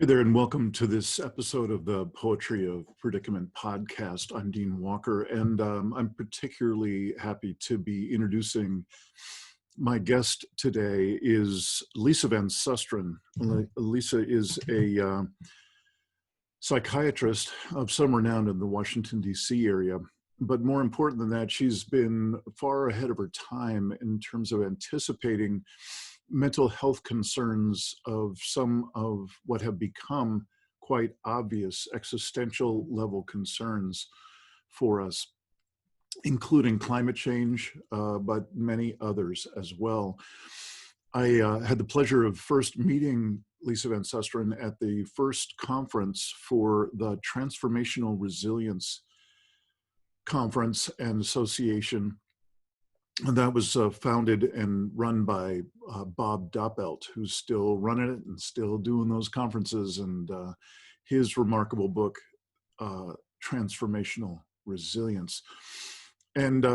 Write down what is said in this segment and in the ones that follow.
Hey there, and welcome to this episode of the Poetry of Predicament podcast. I'm Dean Walker, and I'm particularly happy to be introducing my guest today is Lise Van Susteren. Lisa is a psychiatrist of some renown in the Washington, D.C. area. But more important than that, she's been far ahead of her time in terms of anticipating mental health concerns of some of what have become quite obvious existential level concerns for us, including climate change, but many others as well. I had the pleasure of first meeting Lise Van Susteren at the first conference for the Transformational Resilience Conference and Association. And that was founded and run by Bob Doppelt, who's still running it and still doing those conferences. And his remarkable book, Transformational Resilience. And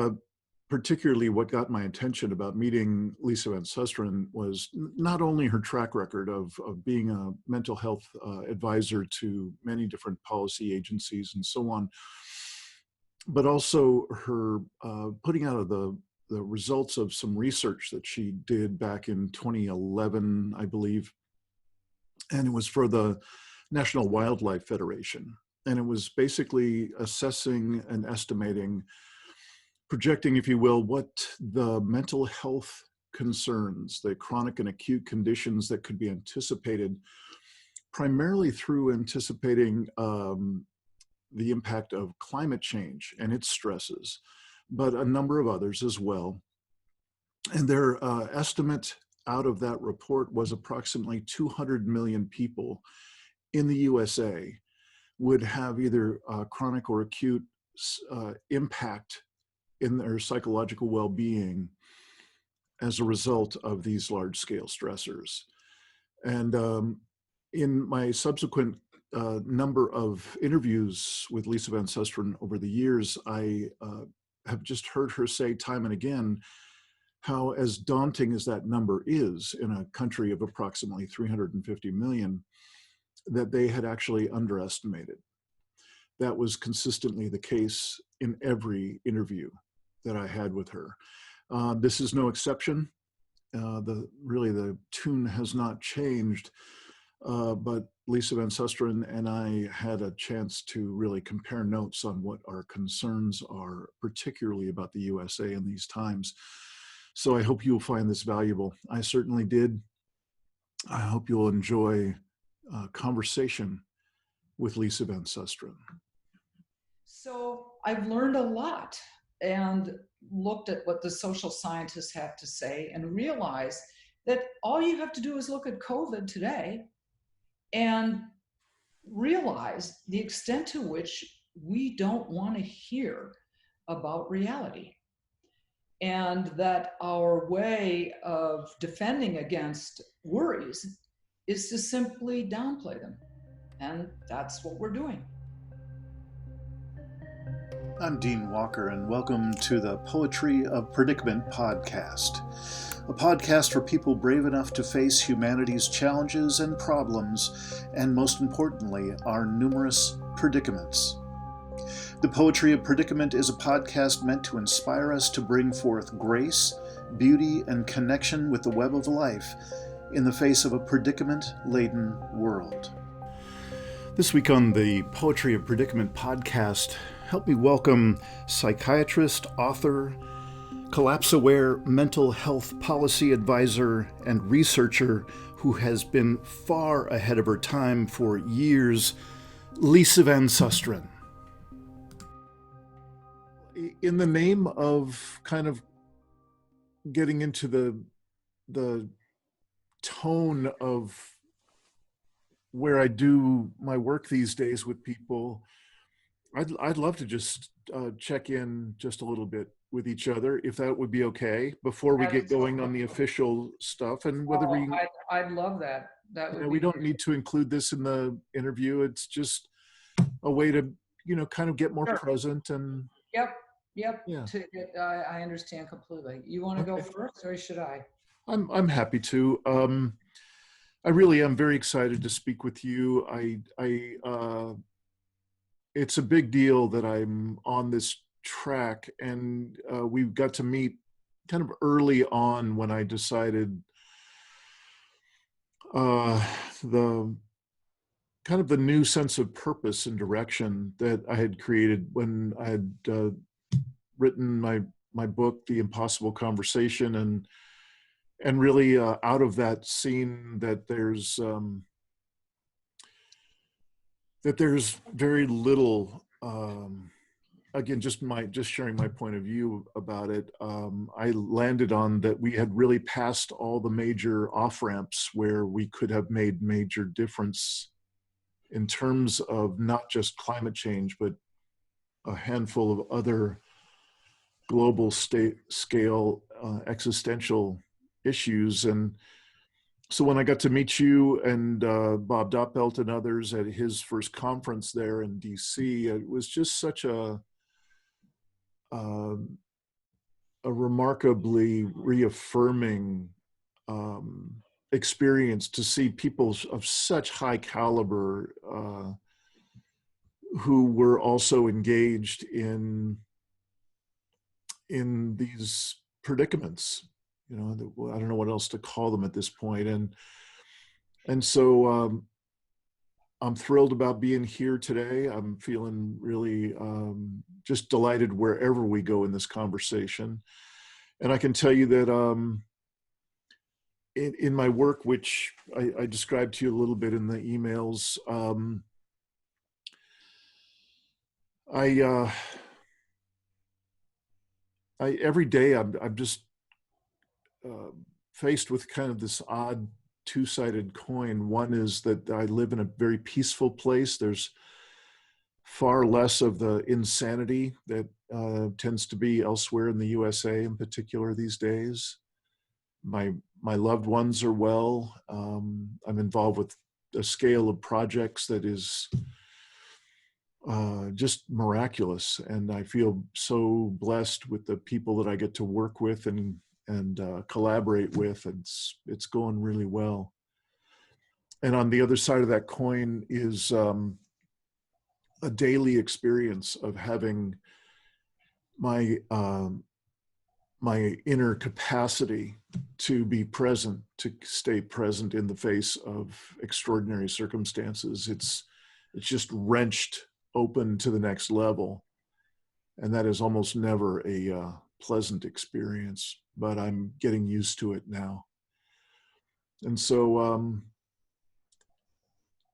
particularly what got my attention about meeting Lise Van Susteren was not only her track record of being a mental health advisor to many different policy agencies and so on, but also her putting out of the results of some research that she did back in 2011, I believe. And it was for the National Wildlife Federation. And it was basically assessing and estimating, projecting, if you will, what the mental health concerns, the chronic and acute conditions that could be anticipated, primarily through anticipating the impact of climate change and its stresses, but a number of others as well. And their estimate out of that report was approximately 200 million people in the USA would have either chronic or acute impact in their psychological well-being as a result of these large-scale stressors. And in my subsequent number of interviews with Lise Van Susteren over the years, I have just heard her say time and again how, as daunting as that number is in a country of approximately 350 million, that they had actually underestimated. That was consistently the case in every interview that I had with her. This is no exception. The tune has not changed, but Lise Van Susteren and I had a chance to really compare notes on what our concerns are, particularly about the USA in these times. So I hope you'll find this valuable. I certainly did. I hope you'll enjoy a conversation with Lise Van Susteren. So I've learned a lot and looked at what the social scientists have to say and realized that all you have to do is look at COVID today and realize the extent to which we don't want to hear about reality. And that our way of defending against worries is to simply downplay them. And that's what we're doing. I'm Dean Walker, and welcome to the Poetry of Predicament podcast, a podcast for people brave enough to face humanity's challenges and problems, and most importantly, our numerous predicaments. The Poetry of Predicament is a podcast meant to inspire us to bring forth grace, beauty, and connection with the web of life in the face of a predicament-laden world. This week on the Poetry of Predicament podcast, help me welcome psychiatrist, author, collapse-aware mental health policy advisor, and researcher who has been far ahead of her time for years, Lise Van Susteren. In the name of kind of getting into the tone of where I do my work these days with people, I'd love to just check in just a little bit with each other, if that would be okay, before we get going on the official stuff. And whether I'd love that. That would. We don't need to include this in the interview. It's just a way to, kind of get more present and. Yep. Yeah. I understand completely. You want to go first, or should I? I'm happy to. I really am very excited to speak with you. It's a big deal that I'm on this track, and we got to meet kind of early on when I decided uh, the kind of the new sense of purpose and direction that I had created when I had written my book, The Impossible Conversation, and really out of that seen that there's very little. Again, just sharing my point of view about it. I landed on that we had really passed all the major off ramps where we could have made major difference in terms of not just climate change, but a handful of other global scale existential issues. And so when I got to meet you and Bob Doppelt and others at his first conference there in DC, it was just such um, a remarkably reaffirming um, experience to see people of such high caliber who were also engaged in these predicaments. You know, I don't know what else to call them at this point, and so I'm thrilled about being here today. I'm feeling really just delighted wherever we go in this conversation. And I can tell you that in my work, which I described to you a little bit in the emails, I, uh, every day I'm just uh, faced with kind of this odd two-sided coin. One is that I live in a very peaceful place. There's far less of the insanity that tends to be elsewhere in the USA in particular these days. My loved ones are well. I'm involved with a scale of projects that is just miraculous, and I feel so blessed with the people that I get to work with and collaborate with. It's going really well. And on the other side of that coin is a daily experience of having my my inner capacity to be present, to stay present in the face of extraordinary circumstances. It's just wrenched open to the next level, and that is almost never a pleasant experience. But I'm getting used to it now, and so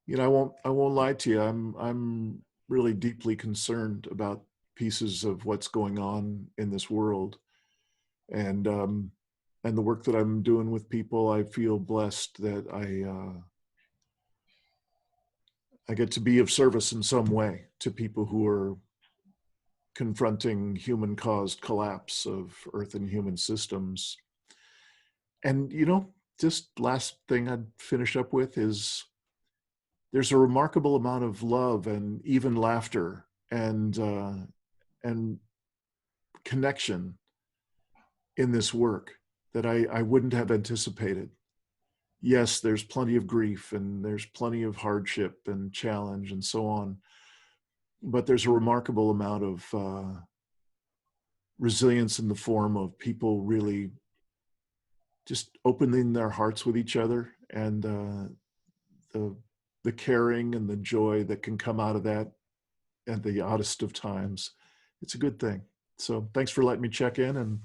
you know, I won't lie to you. I'm really deeply concerned about pieces of what's going on in this world, and and the work that I'm doing with people. I feel blessed that I get to be of service in some way to people who are confronting human-caused collapse of Earth and human systems. And you know, just last thing I'd finish up with is there's a remarkable amount of love and even laughter and connection in this work that I wouldn't have anticipated. Yes, there's plenty of grief and there's plenty of hardship and challenge and so on, but there's a remarkable amount of resilience in the form of people really just opening their hearts with each other, and the the caring and the joy that can come out of that at the oddest of times. It's a good thing. So thanks for letting me check in, and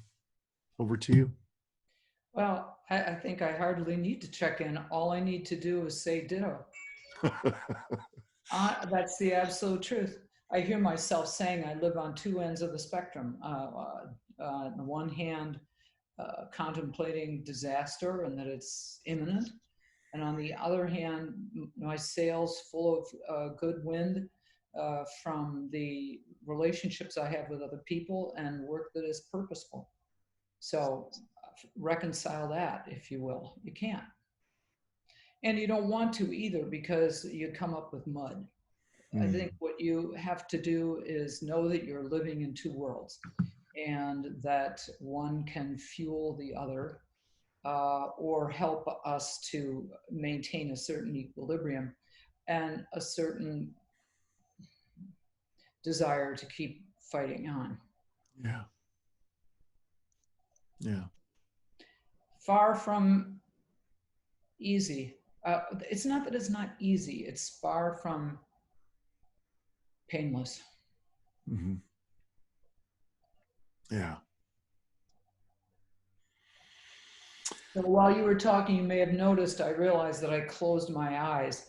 over to you. Well, I think I hardly need to check in. All I need to do is say ditto. That's the absolute truth. I hear myself saying I live on two ends of the spectrum. On the one hand, contemplating disaster and that it's imminent. And on the other hand, my sails full of good wind from the relationships I have with other people and work that is purposeful. So reconcile that, if you will. You can't. And you don't want to either because you come up with mud. I think Mm. what you have to do is know that you're living in two worlds and that one can fuel the other. or help us to maintain a certain equilibrium and a certain desire to keep fighting on. Yeah. Yeah. Far from easy. It's not that it's not easy, it's far from painless. Mm-hmm. Yeah. So while you were talking, you may have noticed I realized that I closed my eyes.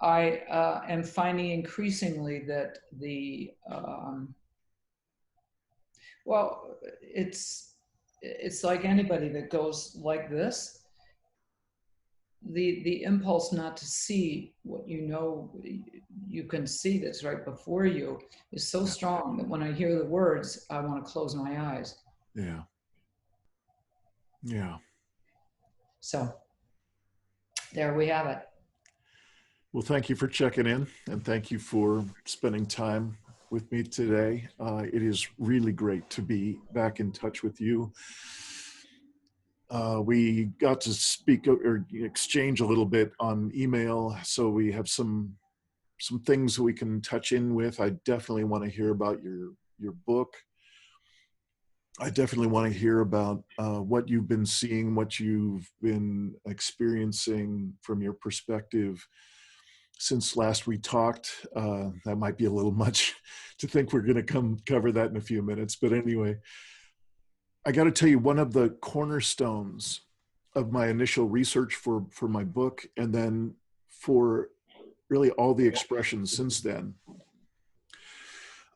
I am finding increasingly that well, it's like anybody that goes like this. The impulse not to see what you know you can see that's right before you is so Yeah. strong that when I hear the words, I want to close my eyes. Yeah. Yeah. So there we have it. Well, thank you for checking in, and thank you for spending time with me today. It is really great to be back in touch with you. We got to speak or exchange a little bit on email, so we have some things that we can touch in with. I definitely want to hear about your book. I definitely want to hear about what you've been seeing, what you've been experiencing from your perspective since last we talked. That might be a little much to think we're going to cover that in a few minutes. But anyway, I got to tell you, one of the cornerstones of my initial research for my book, and then for really all the expressions since then,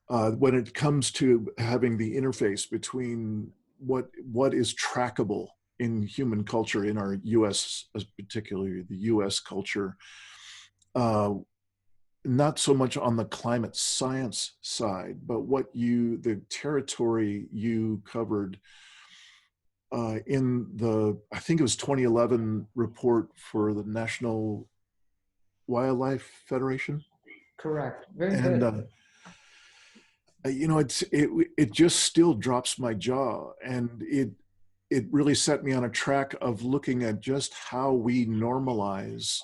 when it comes to having the interface between what is trackable in human culture, in our U.S., particularly the U.S. culture, not so much on the climate science side, but the territory you covered in I think it was 2011 report for the National Wildlife Federation. Correct. Very And good. it just still drops my jaw, and it really set me on a track of looking at just how we normalize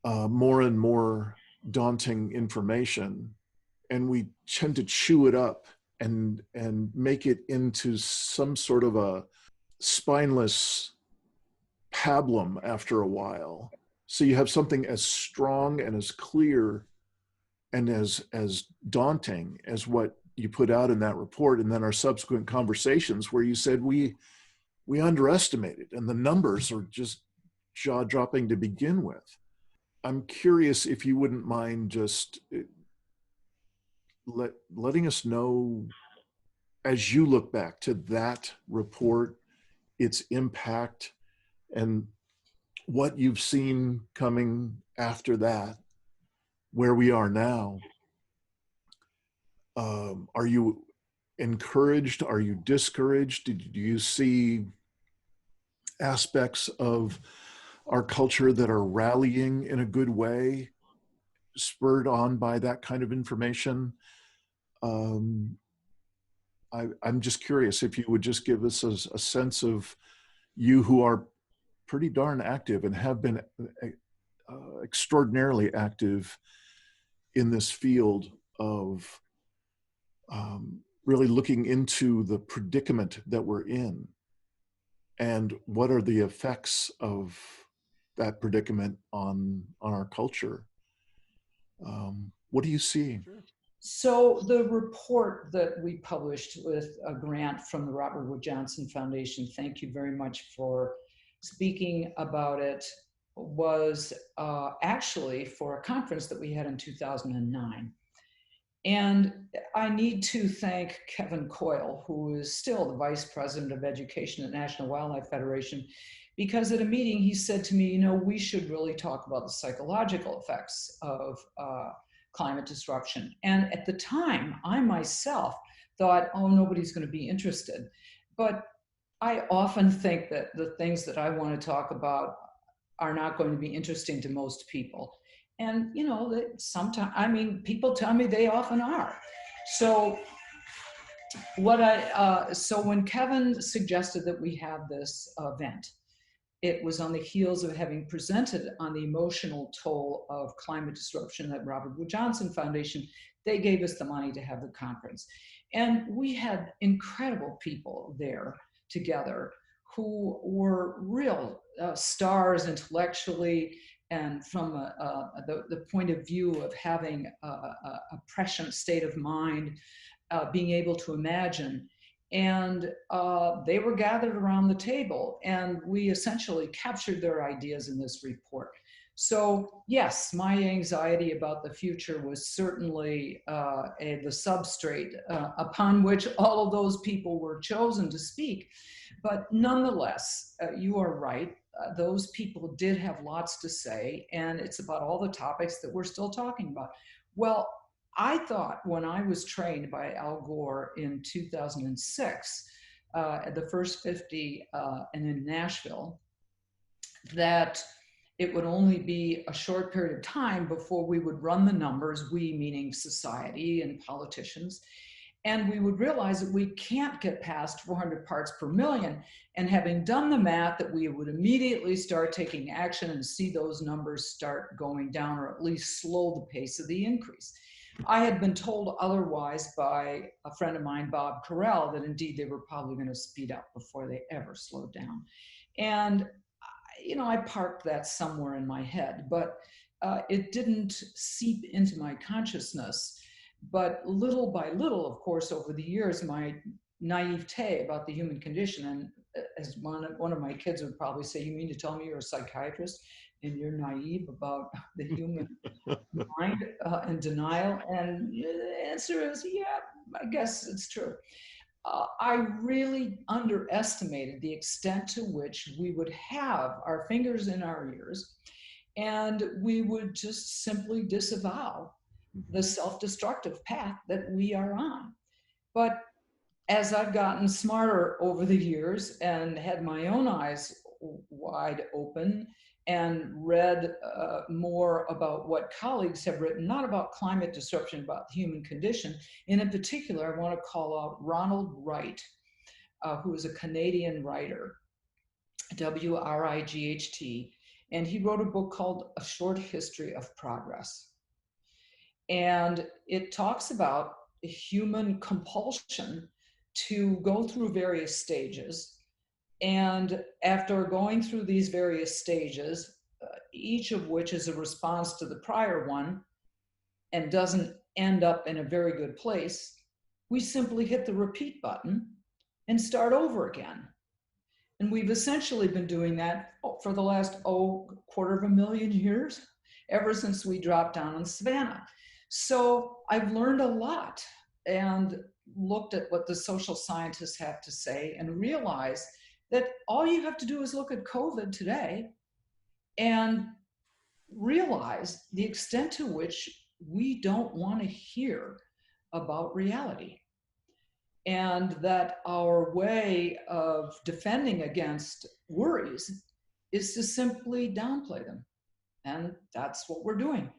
more and more daunting information, and we tend to chew it up and make it into some sort of a spineless pablum after a while. So you have something as strong and as clear and as daunting as what you put out in that report, and then our subsequent conversations where you said we underestimated, and the numbers are just jaw-dropping to begin with. I'm curious if you wouldn't mind just letting us know, as you look back to that report, its impact, and what you've seen coming after that, where we are now. Are you encouraged? Are you discouraged? Do you see aspects of our culture that are rallying in a good way, spurred on by that kind of information? I'm just curious if you would just give us a sense of, you who are pretty darn active and have been extraordinarily active in this field of really looking into the predicament that we're in, and what are the effects of that predicament on our culture. What do you see? So the report that we published with a grant from the Robert Wood Johnson Foundation, thank you very much for speaking about it, was actually for a conference that we had in 2009. And I need to thank Kevin Coyle, who is still the Vice President of Education at National Wildlife Federation, because at a meeting he said to me, we should really talk about the psychological effects of climate disruption. And at the time, I myself thought, oh, nobody's going to be interested. But I often think that the things that I want to talk about are not going to be interesting to most people. And, that sometimes, people tell me they often are. So So when Kevin suggested that we have this event, it was on the heels of having presented on the emotional toll of climate disruption at Robert Wood Johnson Foundation. They gave us the money to have the conference. And we had incredible people there together who were real stars intellectually and from the point of view of having a prescient state of mind, being able to imagine. And they were gathered around the table, and we essentially captured their ideas in this report. So yes, my anxiety about the future was certainly the substrate upon which all of those people were chosen to speak. But nonetheless, you are right. Those people did have lots to say, and it's about all the topics that we're still talking about. Well, I thought when I was trained by Al Gore in 2006, at the first 50 and in Nashville, that it would only be a short period of time before we would run the numbers, we meaning society and politicians, and we would realize that we can't get past 400 parts per million. And having done the math, that we would immediately start taking action and see those numbers start going down, or at least slow the pace of the increase. I had been told otherwise by a friend of mine, Bob Carell, that indeed they were probably going to speed up before they ever slowed down. And, I parked that somewhere in my head, but it didn't seep into my consciousness. But little by little, of course, over the years, my naivete about the human condition, and as one of my kids would probably say, you mean to tell me you're a psychiatrist and you're naive about the human mind and denial? And the answer is, yeah, I guess it's true. I really underestimated the extent to which we would have our fingers in our ears and we would just simply disavow the self-destructive path that we are on. But as I've gotten smarter over the years and had my own eyes wide open and read more about what colleagues have written, not about climate disruption, about the human condition. And in particular, I want to call out Ronald Wright, who is a Canadian writer, Wright, and he wrote a book called A Short History of Progress. And it talks about human compulsion to go through various stages. And after going through these various stages, each of which is a response to the prior one and doesn't end up in a very good place, we simply hit the repeat button and start over again. And we've essentially been doing that for the last, 250,000 years, ever since we dropped down in the savannah. So I've learned a lot and looked at what the social scientists have to say and realized that all you have to do is look at COVID today and realize the extent to which we don't want to hear about reality. And that our way of defending against worries is to simply downplay them. And that's what we're doing.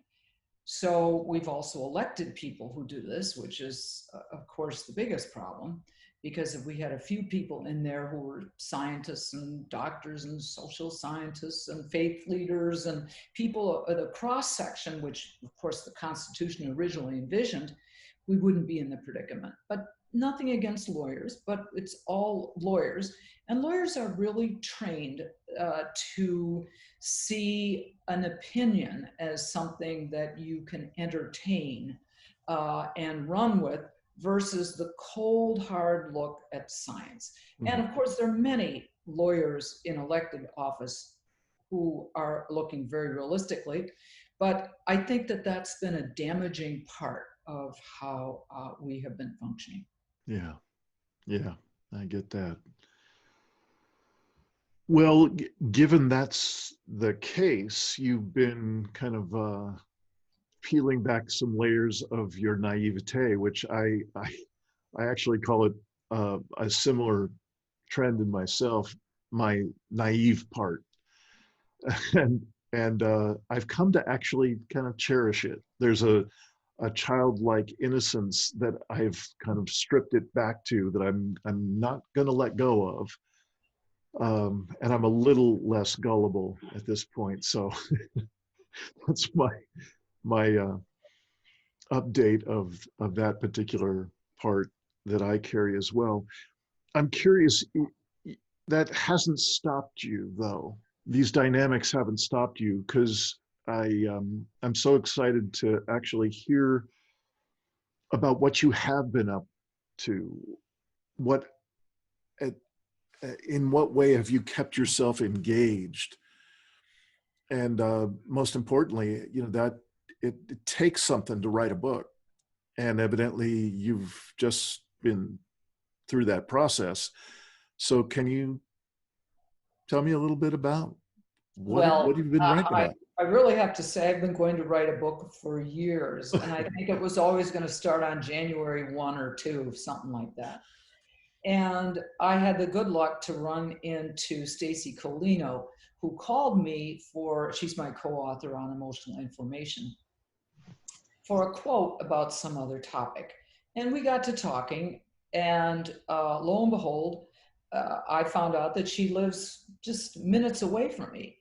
So we've also elected people who do this, which is, of course, the biggest problem. Because if we had a few people in there who were scientists and doctors and social scientists and faith leaders and people of the cross section, which of course the Constitution originally envisioned, we wouldn't be in the predicament. But nothing against lawyers, but it's all lawyers. And lawyers are really trained to see an opinion as something that you can entertain and run with, versus the cold, hard look at science. Mm-hmm. And of course, there are many lawyers in elected office who are looking very realistically, but I think that that's been a damaging part of how we have been functioning. Yeah, I get that. Well, given that's the case, you've been kind of peeling back some layers of your naivete, which I actually call it a similar trend in myself, my naive part, and I've come to actually kind of cherish it. There's a a childlike innocence that I've kind of stripped it back to, that I'm not going to let go of. And I'm a little less gullible at this point. So that's my update of that particular part that I carry as well. I'm curious, that hasn't stopped you though. These dynamics haven't stopped you, because I'm so excited to actually hear about what you have been up to. What in what way have you kept yourself engaged? And most importantly, that it takes something to write a book, and evidently you've just been through that process. So can you tell me a little bit about what Well, you've been writing about? I really have to say I've been going to write a book for years, and I think it was always going to start on January 1 or 2, something like that. And I had the good luck to run into Stacy Colino, who called me she's my co-author on emotional inflammation, for a quote about some other topic. And we got to talking, and lo and behold, I found out that she lives just minutes away from me.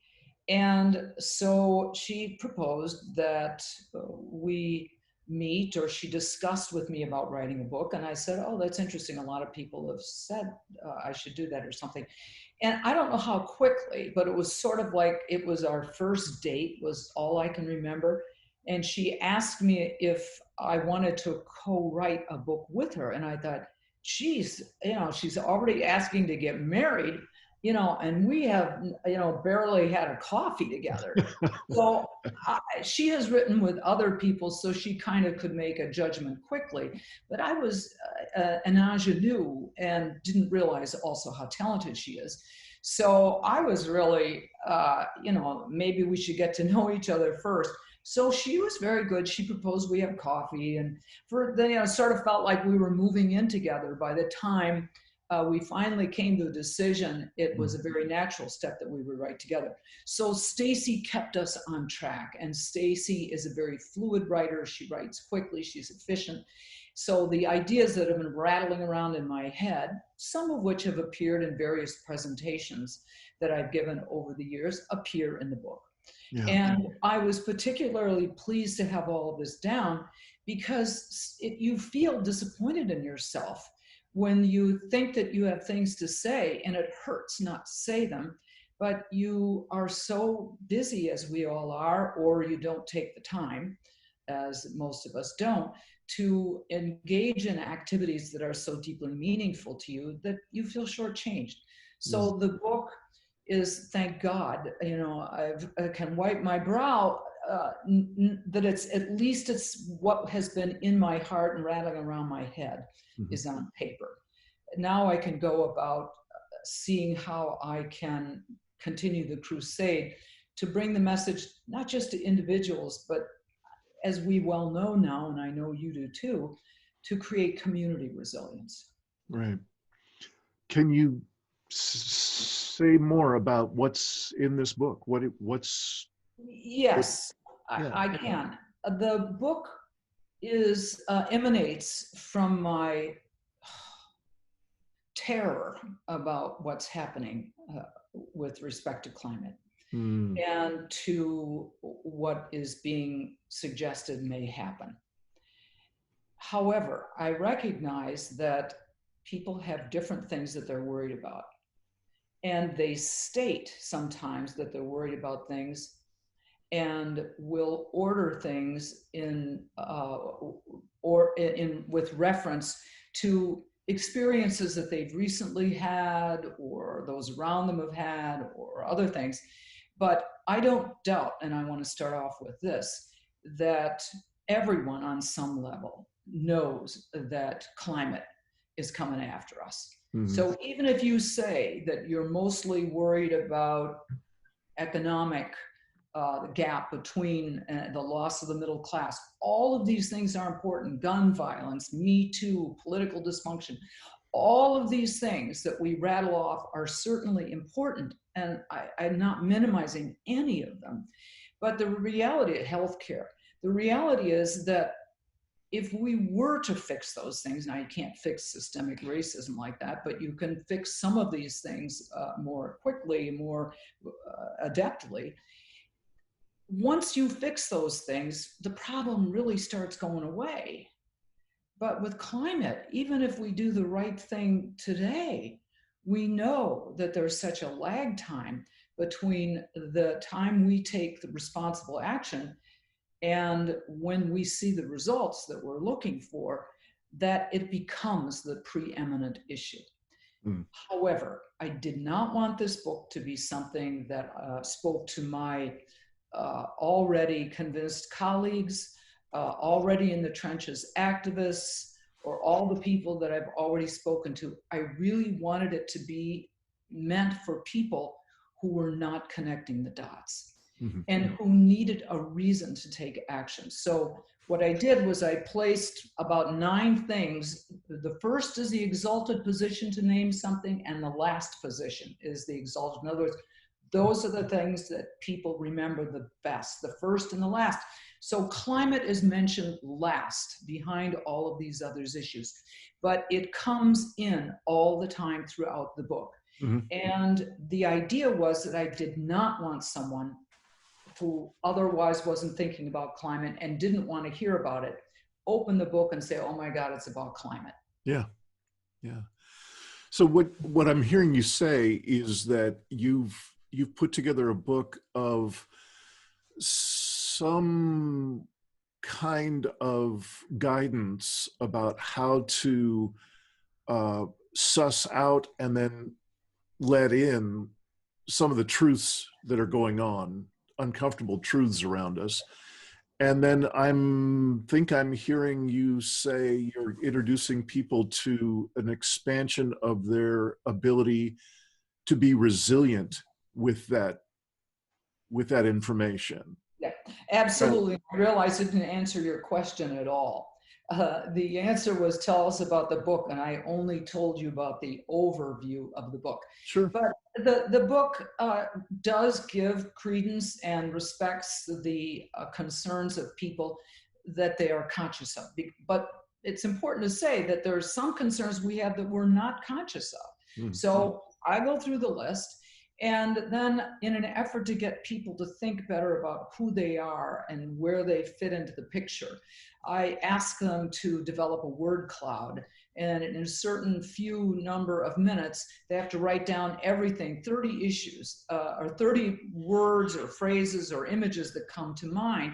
And so she proposed that we meet, or she discussed with me about writing a book. And I said, oh, that's interesting. A lot of people have said I should do that or something. And I don't know how quickly, but it was sort of like it was our first date, was all I can remember. And she asked me if I wanted to co-write a book with her. And I thought, geez, she's already asking to get married, and we have, barely had a coffee together. So she has written with other people, so she kind of could make a judgment quickly. But I was an ingenue and didn't realize also how talented she is. So I was really, maybe we should get to know each other first. So she was very good. She proposed we have coffee, and then it sort of felt like we were moving in together. By the time we finally came to a decision, it was a very natural step that we would write together. So Stacy kept us on track, and Stacy is a very fluid writer. She writes quickly, she's efficient. So the ideas that have been rattling around in my head, some of which have appeared in various presentations that I've given over the years, appear in the book. Yeah. And I was particularly pleased to have all of this down, because you feel disappointed in yourself when you think that you have things to say, and it hurts not to say them, but you are so busy, as we all are, or you don't take the time, as most of us don't, to engage in activities that are so deeply meaningful to you that you feel shortchanged. So the book is, thank God, I can wipe my brow, that it's, at least it's what has been in my heart and rattling around my head is on paper. Now I can go about seeing how I can continue the crusade to bring the message, not just to individuals, but as we well know now, and I know you do too, to create community resilience. Right. Can you say more about what's in this book? What's Yes, yeah. I can. The book emanates from my terror about what's happening with respect to climate and to what is being suggested may happen. However, I recognize that people have different things that they're worried about. And they state sometimes that they're worried about things and will order things with reference to experiences that they've recently had, or those around them have had, or other things. But I don't doubt, and I want to start off with this, that everyone on some level knows that climate is coming after us. So even if you say that you're mostly worried about economic gap between the loss of the middle class, all of these things are important. Gun violence, Me Too, political dysfunction, all of these things that we rattle off are certainly important, and I'm not minimizing any of them. But the reality of healthcare, the reality is that if we were to fix those things, now you can't fix systemic racism like that, but you can fix some of these things more quickly, more adeptly. Once you fix those things, the problem really starts going away. But with climate, even if we do the right thing today, we know that there's such a lag time between the time we take the responsible action and when we see the results that we're looking for, that it becomes the preeminent issue. Mm. However, I did not want this book to be something that spoke to my already convinced colleagues, already in the trenches activists, or all the people that I've already spoken to. I really wanted it to be meant for people who were not connecting the dots and who needed a reason to take action. So what I did was I placed about 9 things. The first is the exalted position to name something, and the last position is the exalted. In other words, those are the things that people remember the best, the first and the last. So climate is mentioned last behind all of these other issues, but it comes in all the time throughout the book. And the idea was that I did not want someone who otherwise wasn't thinking about climate and didn't want to hear about it open the book and say, oh my God, it's about climate. Yeah. Yeah. So what I'm hearing you say is that you've put together a book of some kind of guidance about how to suss out and then let in some of the truths that are going on, uncomfortable truths around us. And then I'm hearing you say you're introducing people to an expansion of their ability to be resilient with that information. Yeah, absolutely. I realize I didn't answer your question at all. The answer was tell us about the book, and I only told you about the overview of the book. Sure. But the book does give credence and respects the concerns of people that they are conscious of. But it's important to say that there are some concerns we have that we're not conscious of. So I go through the list. And then in an effort to get people to think better about who they are and where they fit into the picture, I ask them to develop a word cloud. And in a certain few number of minutes, they have to write down everything, 30 issues or 30 words or phrases or images that come to mind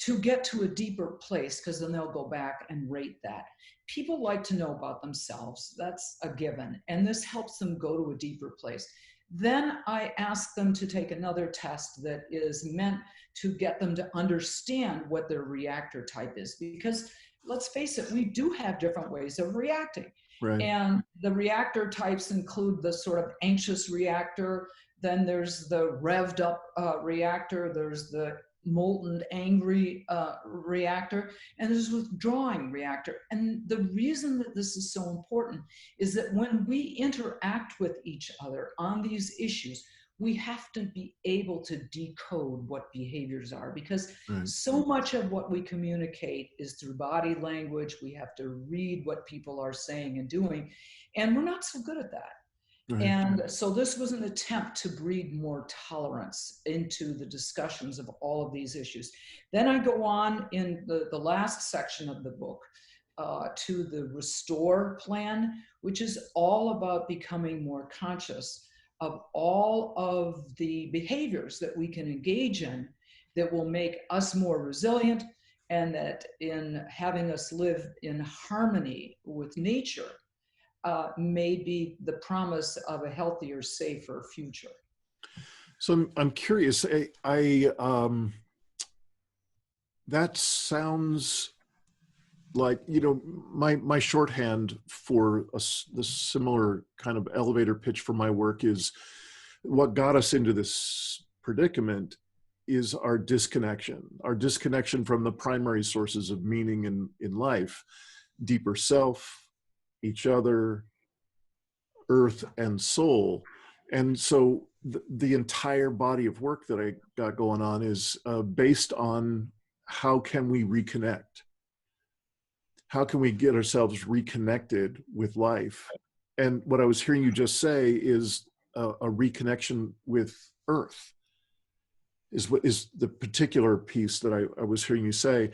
to get to a deeper place, because then they'll go back and rate that. People like to know about themselves. That's a given. And this helps them go to a deeper place. Then I ask them to take another test that is meant to get them to understand what their reactor type is. Because let's face it, we do have different ways of reacting. Right. And the reactor types include the sort of anxious reactor, then there's the revved up reactor, there's the molten angry reactor, and there's withdrawing reactor. And the reason that this is so important is that when we interact with each other on these issues, we have to be able to decode what behaviors are, because so much of what we communicate is through body language. We have to read what people are saying and doing, and we're not so good at that. And so this was an attempt to breed more tolerance into the discussions of all of these issues. Then I go on in the last section of the book to the restore plan, which is all about becoming more conscious of all of the behaviors that we can engage in that will make us more resilient, and that in having us live in harmony with nature may be the promise of a healthier, safer future. So I'm curious. That sounds like, you know, my shorthand for the similar kind of elevator pitch for my work is what got us into this predicament is our disconnection from the primary sources of meaning in life, deeper self, each other, earth, and soul. And so the entire body of work that I got going on is based on how can we reconnect how can we get ourselves reconnected with life? And what I was hearing you just say is a reconnection with Earth is what is the particular piece that I was hearing you say.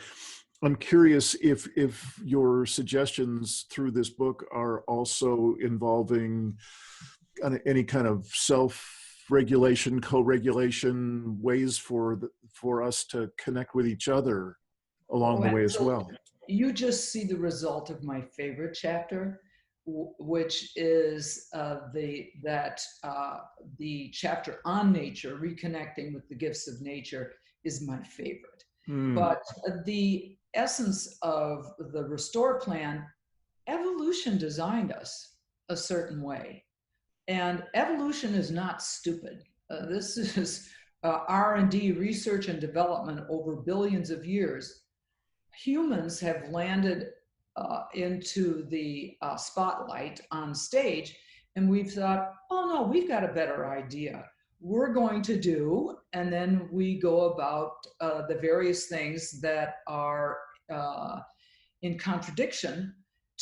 I'm curious if your suggestions through this book are also involving any kind of self-regulation, co-regulation, ways for us to connect with each other along the way as well. You just see the result of my favorite chapter, which is the chapter on nature, reconnecting with the gifts of nature, is my favorite. But the essence of the Restore plan, evolution designed us a certain way. And evolution is not stupid. This is R&D, research and development over billions of years. Humans have landed into the spotlight on stage, and we've thought, oh no, we've got a better idea. We're going to do, and then we go about the various things that are in contradiction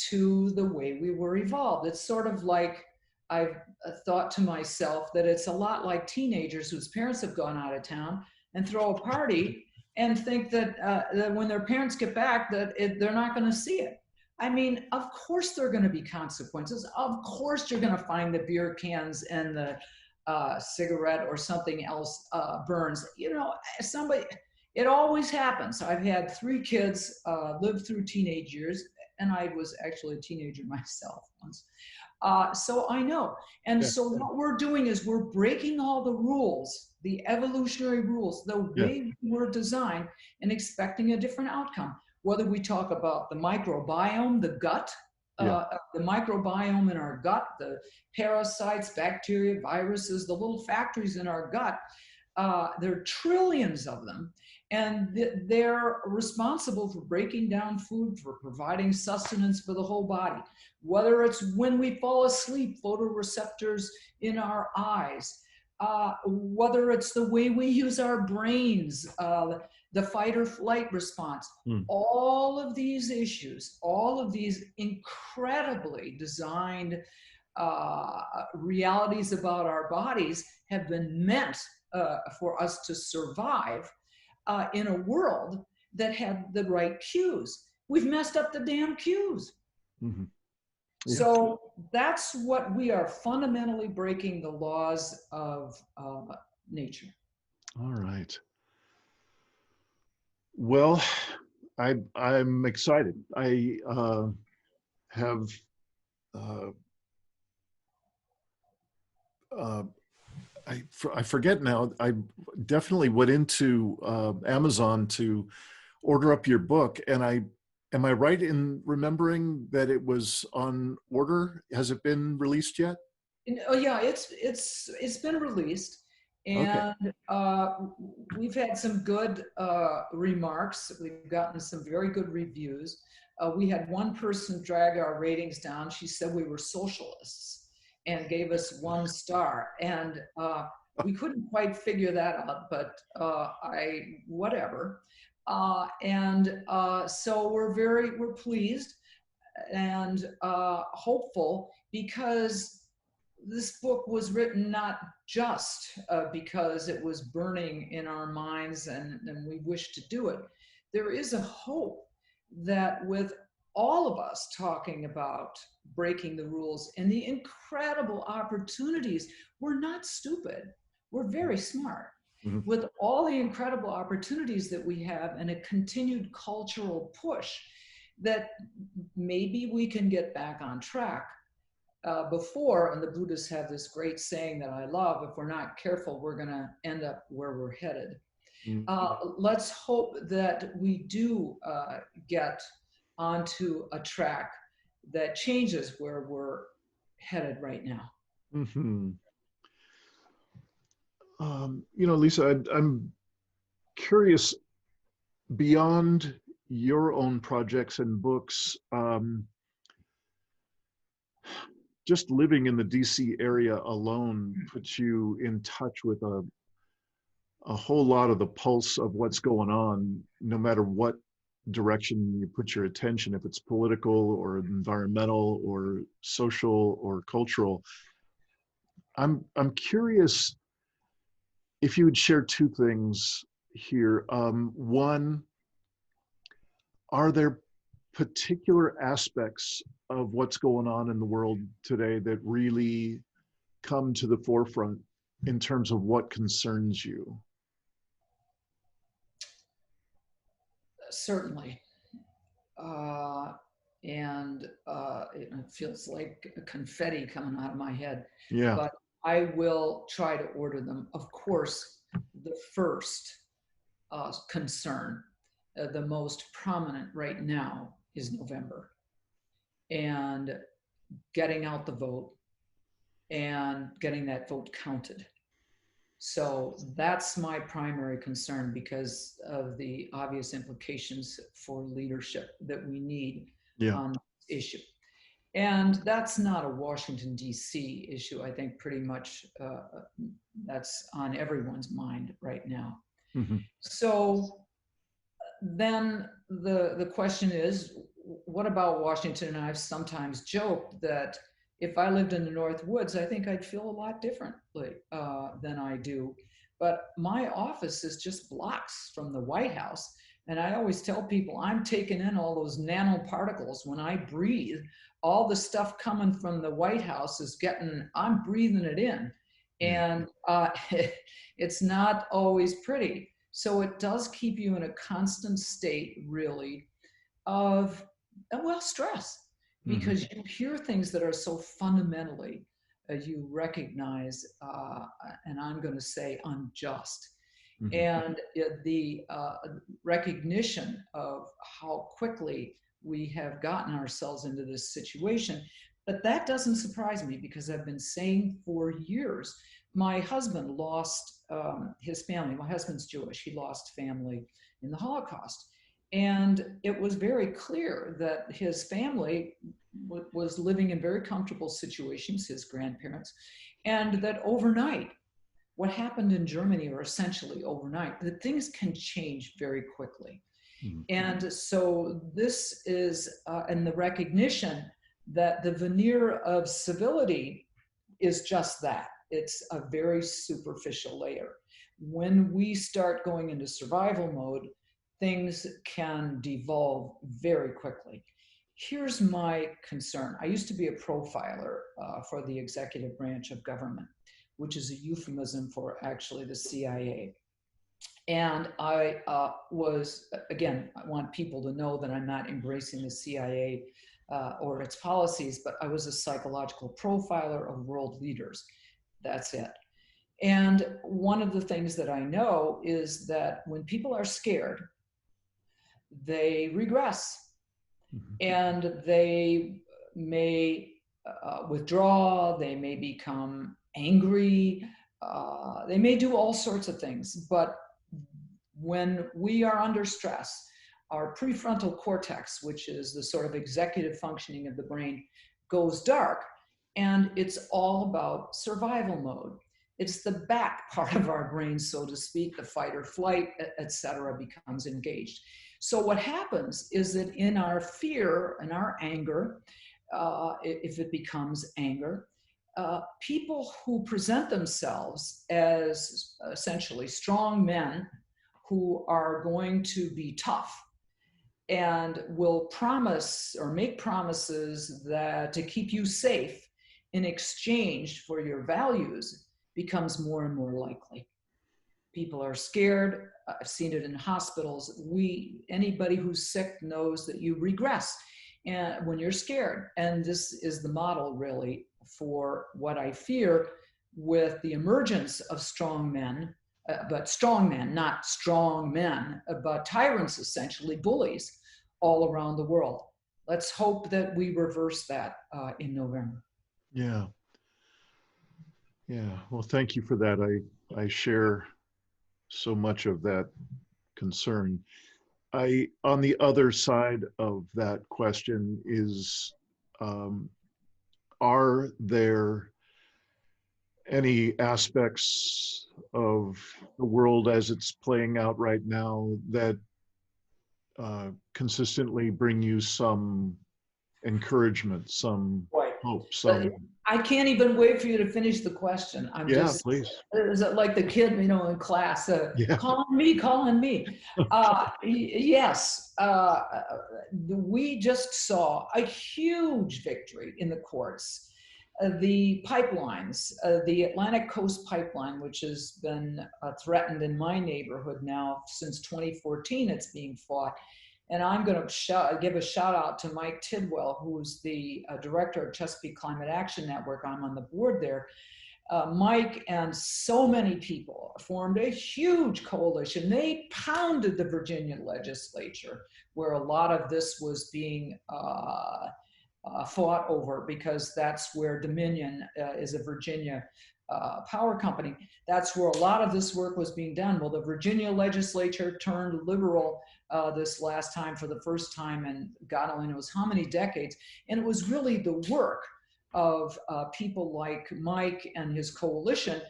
to the way we were evolved. It's sort of like, I've thought to myself that it's a lot like teenagers whose parents have gone out of town and throw a party and think that, that when their parents get back, that they're not going to see it. I mean, of course there are going to be consequences. Of course you're going to find the beer cans and the cigarette or something else burns. You know, it always happens. I've had 3 kids live through teenage years, and I was actually a teenager myself once. So I know. And Yeah. so what we're doing is we're breaking all the rules, the evolutionary rules, the way we were designed, and expecting a different outcome. Whether we talk about the microbiome, the gut, the microbiome in our gut, the parasites, bacteria, viruses, the little factories in our gut, there are trillions of them. And they're responsible for breaking down food, for providing sustenance for the whole body. Whether it's when we fall asleep, photoreceptors in our eyes, whether it's the way we use our brains, the fight or flight response, all of these issues, all of these incredibly designed realities about our bodies have been meant for us to survive in a world that had the right cues. We've messed up the damn cues. Mm-hmm. Yeah. So that's what we are fundamentally breaking the laws of nature. All right. Well, I'm excited. I have I forget now. I definitely went into Amazon to order up your book, and am I right in remembering that it was on order? Has it been released yet? Oh yeah, it's been released, and we've had some good remarks. We've gotten some very good reviews. We had one person drag our ratings down. She said we were socialists and gave us 1 star, and we couldn't quite figure that out, but whatever. So we're pleased and hopeful, because this book was written not just because it was burning in our minds and we wish to do it. There is a hope that with all of us talking about breaking the rules and the incredible opportunities, we're not stupid, we're very smart. Mm-hmm. With all the incredible opportunities that we have and a continued cultural push, that maybe we can get back on track before, and the Buddhists have this great saying that I love, if we're not careful, we're going to end up where we're headed. Mm-hmm. Let's hope that we do get onto a track that changes where we're headed right now. Mm-hmm. You know, Lisa, I'm curious, beyond your own projects and books, just living in the DC area alone puts you in touch with a whole lot of the pulse of what's going on, no matter what direction you put your attention, if it's political or environmental or social or cultural. I'm curious if you would share two things here. One, are there particular aspects of what's going on in the world today that really come to the forefront in terms of what concerns you? Certainly. Uh, it feels like confetti coming out of my head, Yeah. but I will try to order them. Of course, the first concern, the most prominent right now, is November and getting out the vote and getting that vote counted. So that's my primary concern because of the obvious implications for leadership that we need Yeah. on this issue. And that's not a Washington, D.C. issue. I think pretty much that's on everyone's mind right now. Mm-hmm. So then the question is, what about Washington? And I've sometimes joked that if I lived in the North Woods, I think I'd feel a lot differently than I do. But my office is just blocks from the White House. And I always tell people I'm taking in all those nanoparticles when I breathe. All the stuff coming from the White House I'm breathing it in. Yeah. And it's not always pretty. So it does keep you in a constant state, really, of, well, stress, Mm-hmm. because you hear things that are so fundamentally, you recognize, and I'm going to say unjust. Mm-hmm. And the recognition of how quickly we have gotten ourselves into this situation. But that doesn't surprise me because I've been saying for years, my husband lost his family. My husband's Jewish. He lost family in the Holocaust. And it was very clear that his family was living in very comfortable situations, his grandparents, and that overnight, what happened in Germany, or essentially overnight, that things can change very quickly. Mm-hmm. And so this is, and the recognition that the veneer of civility is just that. It's a very superficial layer. When we start going into survival mode, things can devolve very quickly. Here's my concern. I used to be a profiler for the executive branch of government, which is a euphemism for actually the CIA. And I again, I want people to know that I'm not embracing the CIA or its policies, but I was a psychological profiler of world leaders. That's it. And one of the things that I know is that when people are scared, they regress. Mm-hmm. And they may withdraw, they may become angry, they may do all sorts of things. But when we are under stress, our prefrontal cortex, which is the sort of executive functioning of the brain, goes dark, and it's all about survival mode. It's the back part of our brain, so to speak, the fight or flight, etc., becomes engaged. So what happens is that in our fear and our anger, if it becomes anger, people who present themselves as essentially strong men who are going to be tough and will promise or make promises that to keep you safe in exchange for your values becomes more and more likely. People are scared. I've seen it in hospitals. Anybody who's sick knows that you regress and when you're scared. And this is the model really for what I fear with the emergence of strong men, but strong men, not strong men, but tyrants, essentially bullies all around the world. Let's hope that we reverse that in November. Yeah. Yeah. Well, thank you for that. I share so much of that concern. On the other side of that question is, are there any aspects of the world as it's playing out right now that consistently bring you some encouragement, some Right. hope, But some, I can't even wait for you to finish the question. I'm yeah, just, please. is it like the kid, in class, Yeah. calling me. Yes, we just saw a huge victory in the courts. The pipelines, the Atlantic Coast Pipeline, which has been threatened in my neighborhood now since 2014, it's being fought. And I'm going to give a shout out to Mike Tidwell, who's the director of Chesapeake Climate Action Network. I'm on the board there. Mike and so many people formed a huge coalition. They pounded the Virginia legislature, where a lot of this was being fought over, because that's where Dominion is a Virginia power company. That's where a lot of this work was being done. Well, the Virginia legislature turned liberal this last time for the first time in God only knows how many decades. And it was really the work of people like Mike and his coalition,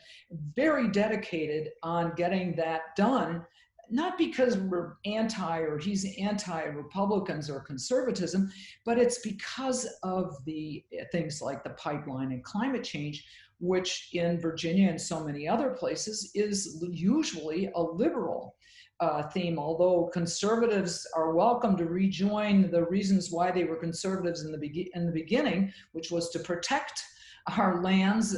very dedicated on getting that done, not because we're anti or he's anti-Republicans or conservatism, but it's because of the things like the pipeline and climate change, which in Virginia and so many other places is usually a liberal theme, although conservatives are welcome to rejoin the reasons why they were conservatives in the beginning, which was to protect our lands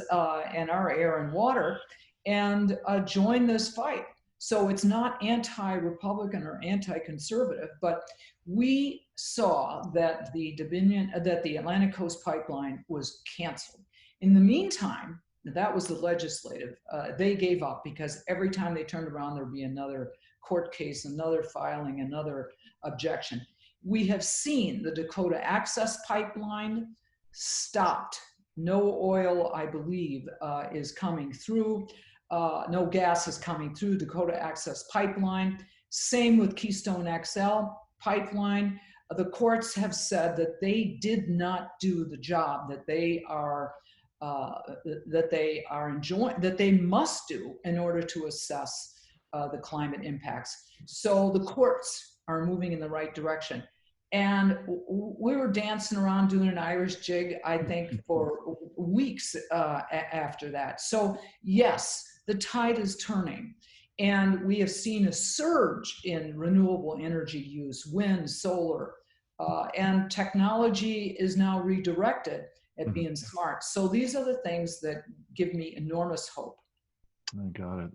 and our air and water, and join this fight. So it's not anti-Republican or anti-conservative, but we saw that the Atlantic Coast Pipeline was canceled. In the meantime, that was the legislative. They gave up because every time they turned around, there'd be another court case, another filing, another objection. We have seen the Dakota Access Pipeline stopped. No oil, I believe, is coming through. No gas is coming through Dakota Access Pipeline. Same with Keystone XL pipeline. The courts have said that they did not do the job that they must do in order to assess the climate impacts. So the courts are moving in the right direction. And we were dancing around doing an Irish jig, I think, for weeks after that. So yes, the tide is turning. And we have seen a surge in renewable energy use, wind, solar, and technology is now redirected at being smart. So these are the things that give me enormous hope. I got it.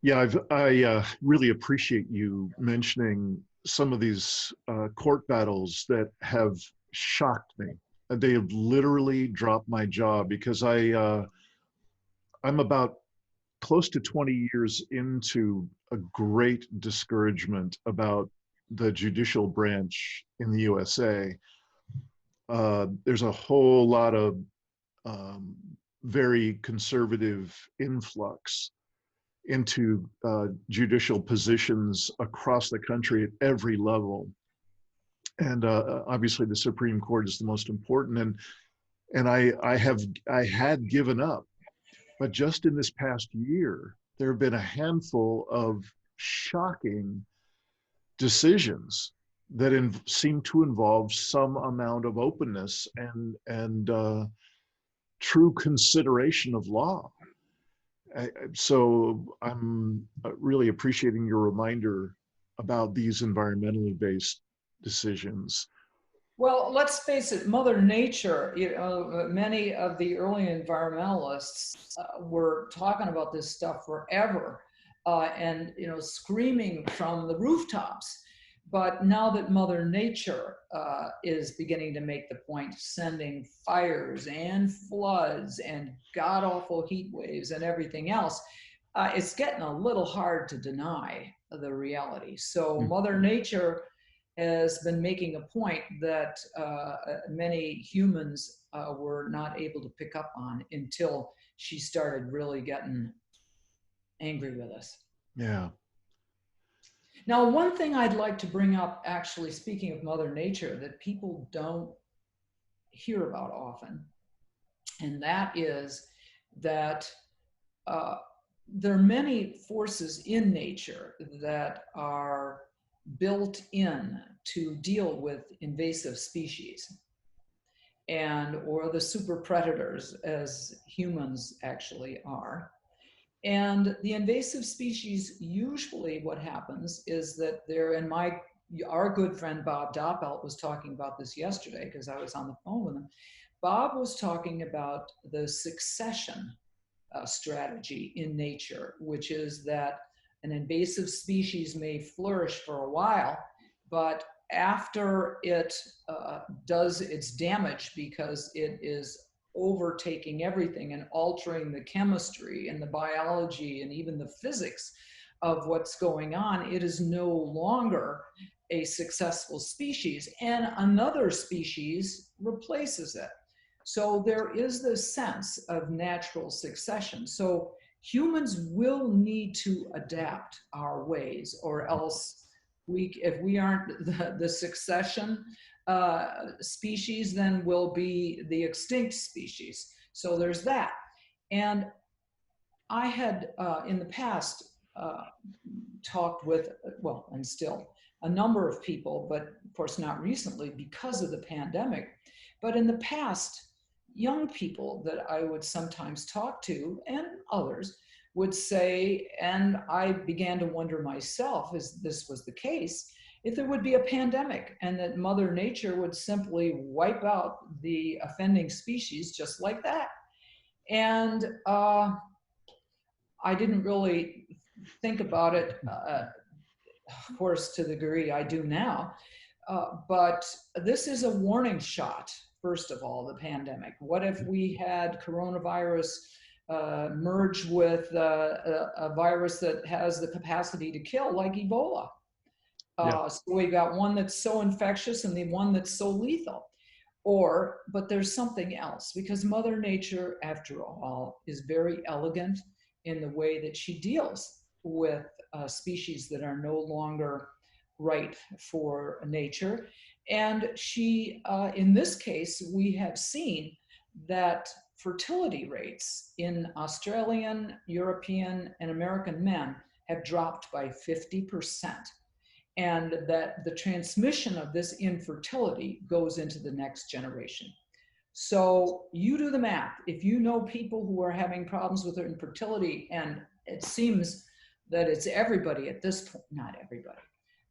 Yeah, I really appreciate you mentioning some of these court battles that have shocked me. They have literally dropped my jaw because I'm about close to 20 years into a great discouragement about the judicial branch in the USA. There's a whole lot of very conservative influx into judicial positions across the country at every level. And obviously the Supreme Court is the most important. And I had given up. But just in this past year, there have been a handful of shocking decisions that seem to involve some amount of openness and true consideration of law. So I'm really appreciating your reminder about these environmentally based decisions. Well, let's face it, Mother Nature, many of the early environmentalists were talking about this stuff forever and, screaming from the rooftops. But now that Mother Nature is beginning to make the point, sending fires and floods and god-awful heat waves and everything else, it's getting a little hard to deny the reality. So Mother Nature has been making a point that many humans were not able to pick up on until she started really getting angry with us. Yeah. Now, one thing I'd like to bring up, actually, speaking of Mother Nature, that people don't hear about often, and that is that there are many forces in nature that are built in to deal with invasive species and or the super predators as humans actually are. And the invasive species, usually what happens is that they're in our good friend Bob Doppelt was talking about this yesterday because I was on the phone with him. Bob was talking about the succession strategy in nature, which is that an invasive species may flourish for a while, but after it does its damage because it is overtaking everything and altering the chemistry and the biology and even the physics of what's going on, it is no longer a successful species, and another species replaces it. So there is this sense of natural succession. So humans will need to adapt our ways, or else if we aren't the succession species, then we'll be the extinct species. So there's that. And I had in the past talked with, well, and still, a number of people, but of course not recently because of the pandemic. But in the past, young people that I would sometimes talk to and others would say, and I began to wonder myself, as this was the case, if there would be a pandemic and that Mother Nature would simply wipe out the offending species just like that. And I didn't really think about it, of course, to the degree I do now. But this is a warning shot, first of all, the pandemic. What if we had coronavirus merge with a virus that has the capacity to kill, like Ebola? So we got one that's so infectious and the one that's so lethal. But there's something else, because Mother Nature, after all, is very elegant in the way that she deals with species that are no longer right for nature. And she, in this case, we have seen that fertility rates in Australian, European, and American men have dropped by 50%. And that the transmission of this infertility goes into the next generation. So you do the math. If you know people who are having problems with their infertility, and it seems that it's everybody at this point, not everybody,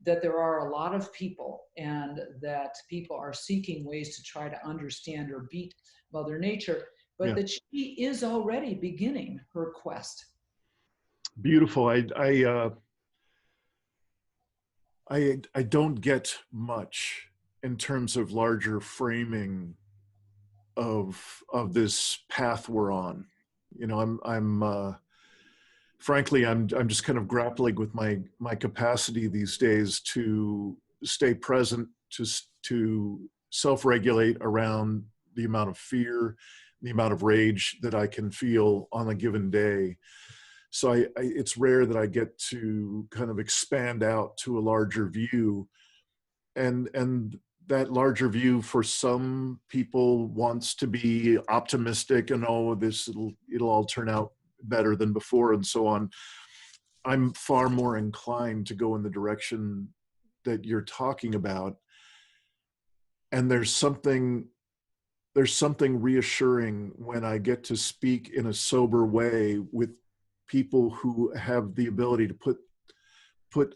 that there are a lot of people, and that people are seeking ways to try to understand or beat Mother Nature, but that she is already beginning her quest. Beautiful. I don't get much in terms of larger framing of this path we're on. You know, frankly, I'm just kind of grappling with my capacity these days to stay present, to self-regulate around the amount of fear, the amount of rage that I can feel on a given day. So it's rare that I get to kind of expand out to a larger view, and that larger view for some people wants to be optimistic and, oh, it'll all turn out better than before and so on. I'm far more inclined to go in the direction that you're talking about, and there's something reassuring when I get to speak in a sober way with people who have the ability to put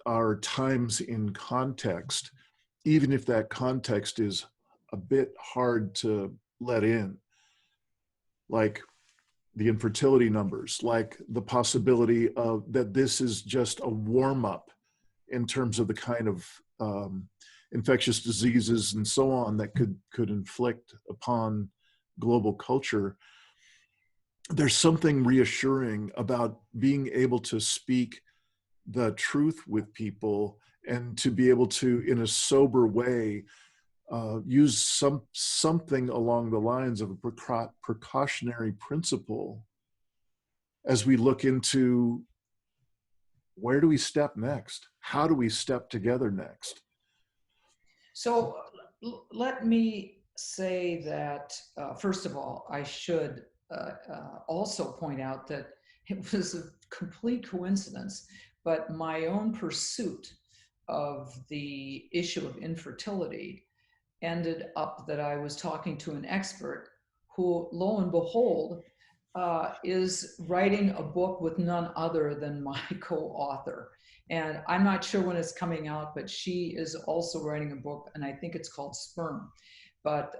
our times in context, even if that context is a bit hard to let in, like the infertility numbers, like the possibility of that this is just a warm-up in terms of the kind of infectious diseases and so on that could inflict upon global culture. There's something reassuring about being able to speak the truth with people and to be able to, in a sober way, use something along the lines of a precautionary principle as we look into where do we step next? How do we step together next? So let me say that, first of all, I should also point out that it was a complete coincidence, but my own pursuit of the issue of infertility ended up that I was talking to an expert who, lo and behold, is writing a book with none other than my co-author. And I'm not sure when it's coming out, but she is also writing a book, and I think it's called Sperm. But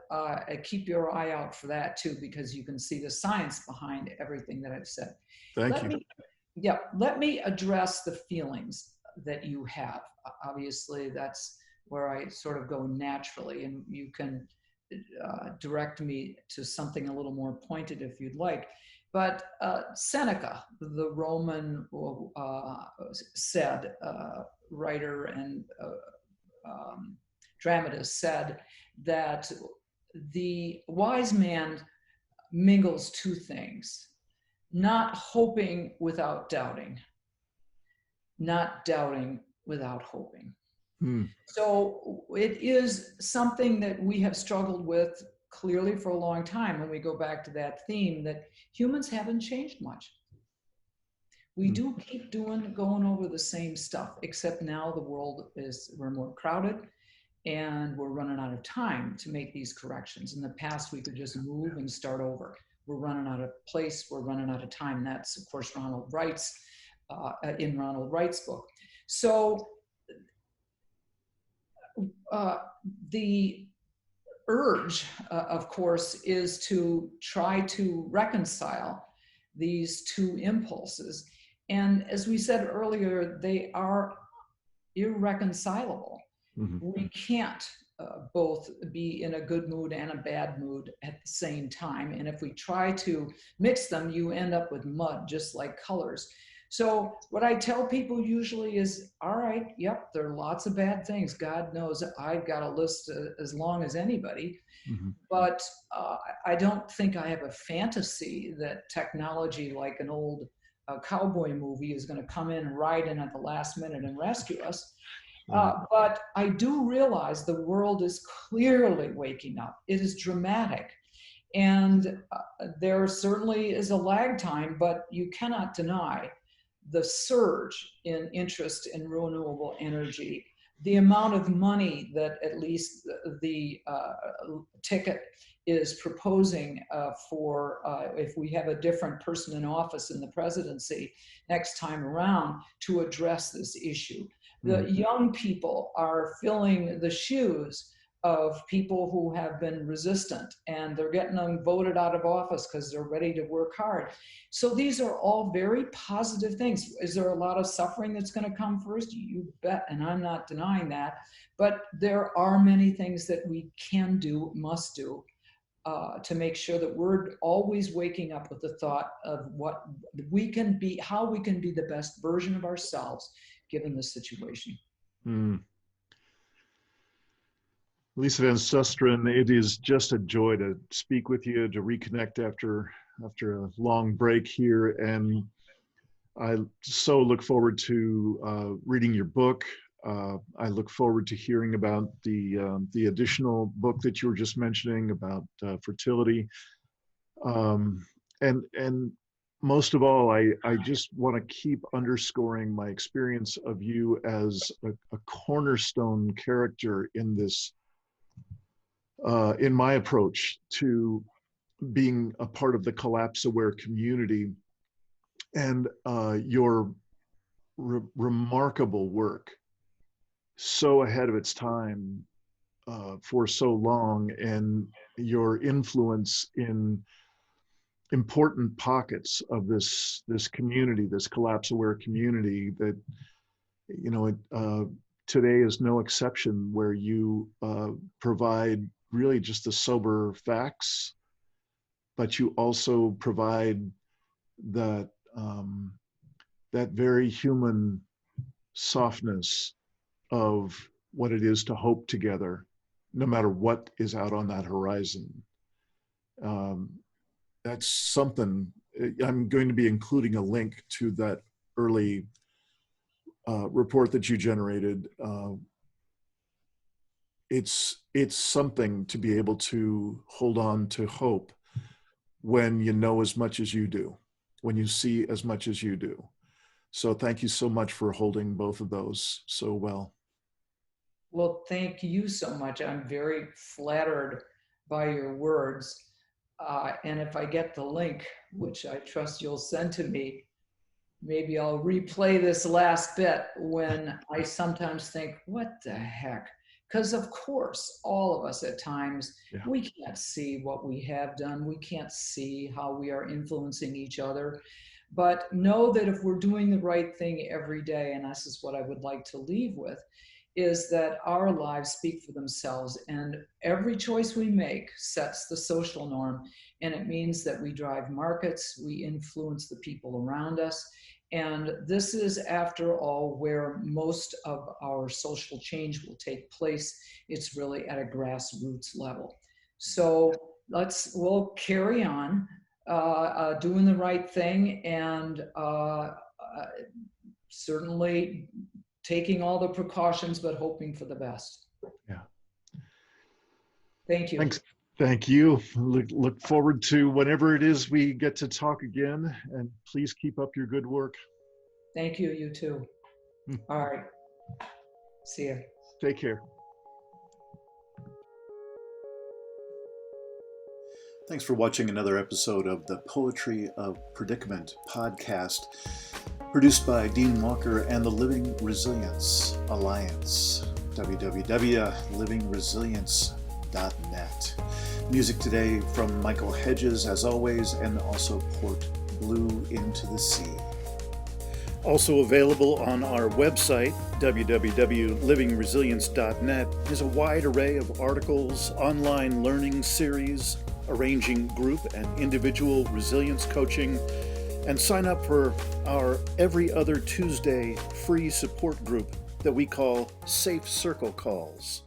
keep your eye out for that too, because you can see the science behind everything that I've said. Thank you. Let me address the feelings that you have. Obviously, that's where I sort of go naturally, and you can direct me to something a little more pointed if you'd like. But Seneca, the Roman writer and dramatist, said that the wise man mingles two things: not hoping without doubting, not doubting without hoping. So it is something that we have struggled with clearly for a long time. When we go back to that theme, that humans haven't changed much. We do keep going over the same stuff, except now the world we're more crowded and we're running out of time to make these corrections. In the past, we could just move and start over. We're running out of place, we're running out of time. That's, of course, Ronald Wright's, in Ronald Wright's book. So the urge, of course, is to try to reconcile these two impulses. And as we said earlier, they are irreconcilable. We can't both be in a good mood and a bad mood at the same time. And if we try to mix them, you end up with mud, just like colors. So what I tell people usually is, all right, yep, there are lots of bad things. God knows I've got a list as long as anybody. But I don't think I have a fantasy that technology, like an old cowboy movie, is going to come in and ride in at the last minute and rescue us. But I do realize the world is clearly waking up. It is dramatic. And there certainly is a lag time, but you cannot deny the surge in interest in renewable energy, the amount of money that at least the ticket is proposing for if we have a different person in office in the presidency next time around to address this issue. The young people are filling the shoes of people who have been resistant, and they're getting them voted out of office because they're ready to work hard. So these are all very positive things. Is there a lot of suffering that's going to come first? You bet, and I'm not denying that. But there are many things that we can do, must do, to make sure that we're always waking up with the thought of what we can be, how we can be the best version of ourselves given the situation. Lise Van Susteren, it is just a joy to speak with you, to reconnect after a long break here. And I so look forward to reading your book. I look forward to hearing about the additional book that you were just mentioning about fertility. And most of all, I just want to keep underscoring my experience of you as a cornerstone character in this, in my approach to being a part of the collapse-aware community, and your remarkable work, so ahead of its time for so long, and your influence in important pockets of this community, this collapse-aware community that, you know, today is no exception, where you provide really just the sober facts, but you also provide that that very human softness of what it is to hope together, no matter what is out on that horizon. That's something. I'm going to be including a link to that early report that you generated. It's something to be able to hold on to hope when you know as much as you do, when you see as much as you do. So thank you so much for holding both of those so well. Well, thank you so much. I'm very flattered by your words. And if I get the link, which I trust you'll send to me, maybe I'll replay this last bit when I sometimes think, what the heck? Because of course, all of us at times, Yeah. we can't see what we have done. We can't see how we are influencing each other. But know that if we're doing the right thing every day, and this is what I would like to leave with, is that our lives speak for themselves, and every choice we make sets the social norm. And it means that we drive markets, we influence the people around us. And this is, after all, where most of our social change will take place. It's really at a grassroots level. So we'll carry on doing the right thing, and certainly taking all the precautions, but hoping for the best. Yeah. Thank you. Thanks. Thank you. Look forward to whenever it is we get to talk again, and please keep up your good work. Thank you. You too. All right. See ya. Take care. Thanks for watching another episode of the Poetry of Predicament podcast, produced by Dean Walker and the Living Resilience Alliance, www.livingresilience.net. Music today from Michael Hedges, as always, and also Port Blue Into the Sea. Also available on our website, www.livingresilience.net, is a wide array of articles, online learning series, arranging group and individual resilience coaching, and sign up for our every other Tuesday free support group that we call Safe Circle Calls.